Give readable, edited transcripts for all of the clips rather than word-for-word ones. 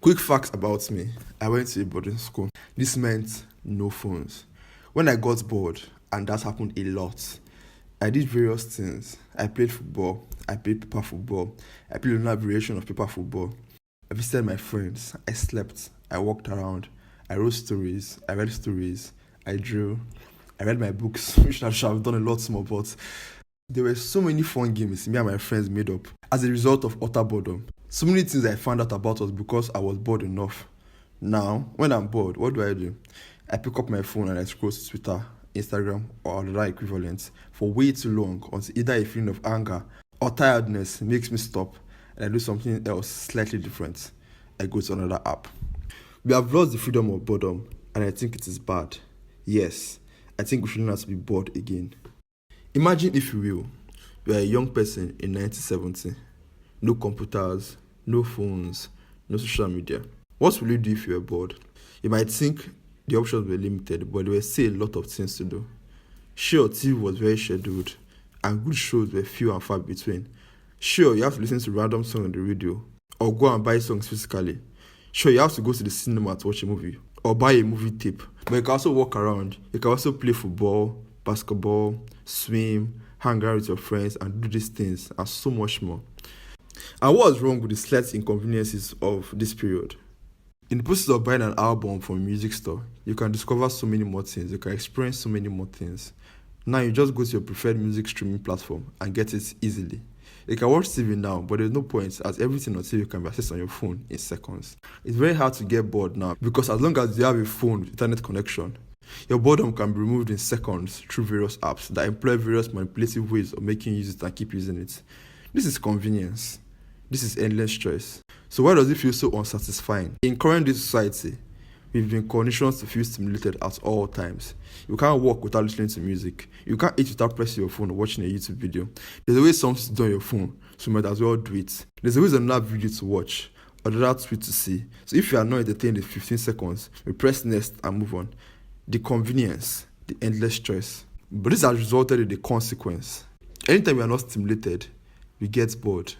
Quick facts about me. I went to a boarding school. This meant no phones. When I got bored, and that happened a lot, I did various things. I played football. I played paper football. I played another variation of paper football. I visited my friends. I slept. I walked around. I wrote stories. I read stories. I drew. I read my books, which I should have done a lot more, but there were so many fun games me and my friends made up as a result of utter boredom. So many things I found out about us because I was bored enough. Now, when I'm bored, what do? I pick up my phone and I scroll to Twitter, Instagram, or other equivalents for way too long until either a feeling of anger or tiredness makes me stop and I do something else slightly different. I go to another app. We have lost the freedom of boredom, and I think it is bad. Yes, I think we should learn how to be bored again. Imagine, if you will, you are a young person in 1970. No computers, no phones, no social media. What will you do if you were bored? You might think the options were limited, but there were still a lot of things to do. Sure, TV was very scheduled, and good shows were few and far between. Sure, you have to listen to random songs on the radio, or go and buy songs physically. Sure, you have to go to the cinema to watch a movie, or buy a movie tape. But you can also walk around. You can also play football, basketball, swim, hang out with your friends, and do these things, and so much more. And what's wrong with the slight inconveniences of this period? In the process of buying an album from a music store, you can discover so many more things, you can experience so many more things. Now you just go to your preferred music streaming platform and get it easily. You can watch TV now, but there's no point as everything on TV can be accessed on your phone in seconds. It's very hard to get bored now because as long as you have a phone with internet connection, your boredom can be removed in seconds through various apps that employ various manipulative ways of making you use it and keep using it. This is convenience. This is endless choice. So why does it feel so unsatisfying? In current day society, we've been conditioned to feel stimulated at all times. You can't walk without listening to music. You can't eat without pressing your phone or watching a YouTube video. There's always something to do on your phone, so you might as well do it. There's always another video to watch, or another tweet to see. So if you are not entertained in 15 seconds, we press next and move on. The convenience, the endless choice. But this has resulted in the consequence. Anytime we are not stimulated, we get bored.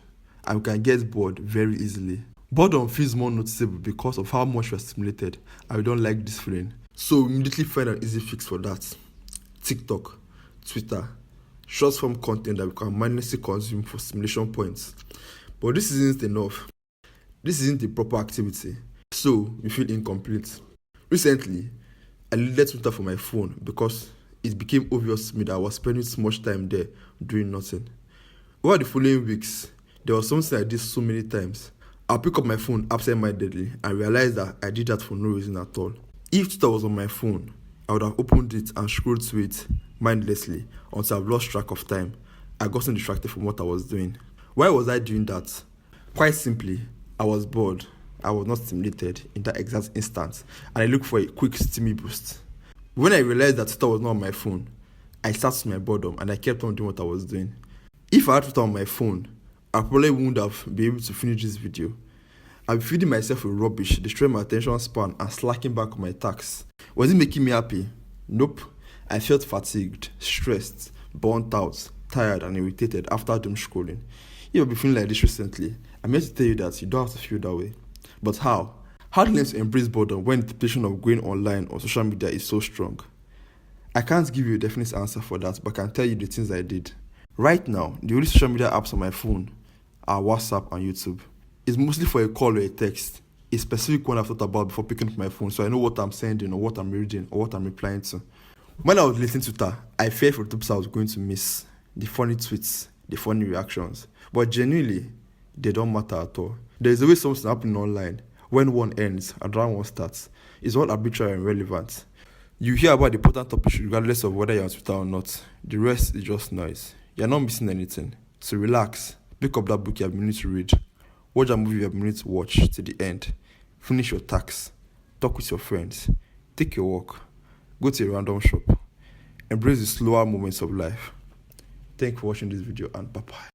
And we can get bored very easily. Boredom feels more noticeable because of how much we are stimulated and we don't like this feeling. So we immediately find an easy fix for that. TikTok, Twitter, short form content that we can mindlessly consume for stimulation points. But this isn't enough. This isn't a proper activity. So we feel incomplete. Recently, I deleted Twitter from my phone because it became obvious to me that I was spending so much time there doing nothing. Over the following weeks, there was something I did so many times. I'll pick up my phone absent-mindedly and realize that I did that for no reason at all. If Twitter was on my phone, I would have opened it and scrolled to it mindlessly until I've lost track of time. I gotten distracted from what I was doing. Why was I doing that? Quite simply, I was bored. I was not stimulated in that exact instant, and I looked for a quick steamy boost. When I realized that Twitter was not on my phone, I started my boredom and I kept on doing what I was doing. If I had Twitter on my phone, I probably wouldn't have been able to finish this video. I'd be feeding myself with rubbish, destroying my attention span and slacking back on my tasks. Was it making me happy? Nope. I felt fatigued, stressed, burnt out, tired and irritated after doom scrolling. If you've been feeling like this recently, I'm here to tell you that you don't have to feel that way. But how? How do you learn to embrace boredom when the temptation of going online or social media is so strong? I can't give you a definite answer for that, but I can tell you the things I did. Right now, the only social media apps on my phone are WhatsApp and YouTube. It's mostly for a call or a text, a specific one I've thought about before picking up my phone so I know what I'm sending or what I'm reading or what I'm replying to. When I was listening to Twitter, I feared for the topics I was going to miss, the funny tweets, the funny reactions. But genuinely, they don't matter at all. There's always something happening online. When one ends, another one starts. It's all arbitrary and relevant. You hear about the important topics regardless of whether you're on Twitter or not. The rest is just noise. You're not missing anything. So relax. Pick up that book you have been meaning to read. Watch that movie you have been meaning to watch to the end. Finish your tasks. Talk with your friends. Take your walk. Go to a random shop. Embrace the slower moments of life. Thank you for watching this video and bye-bye.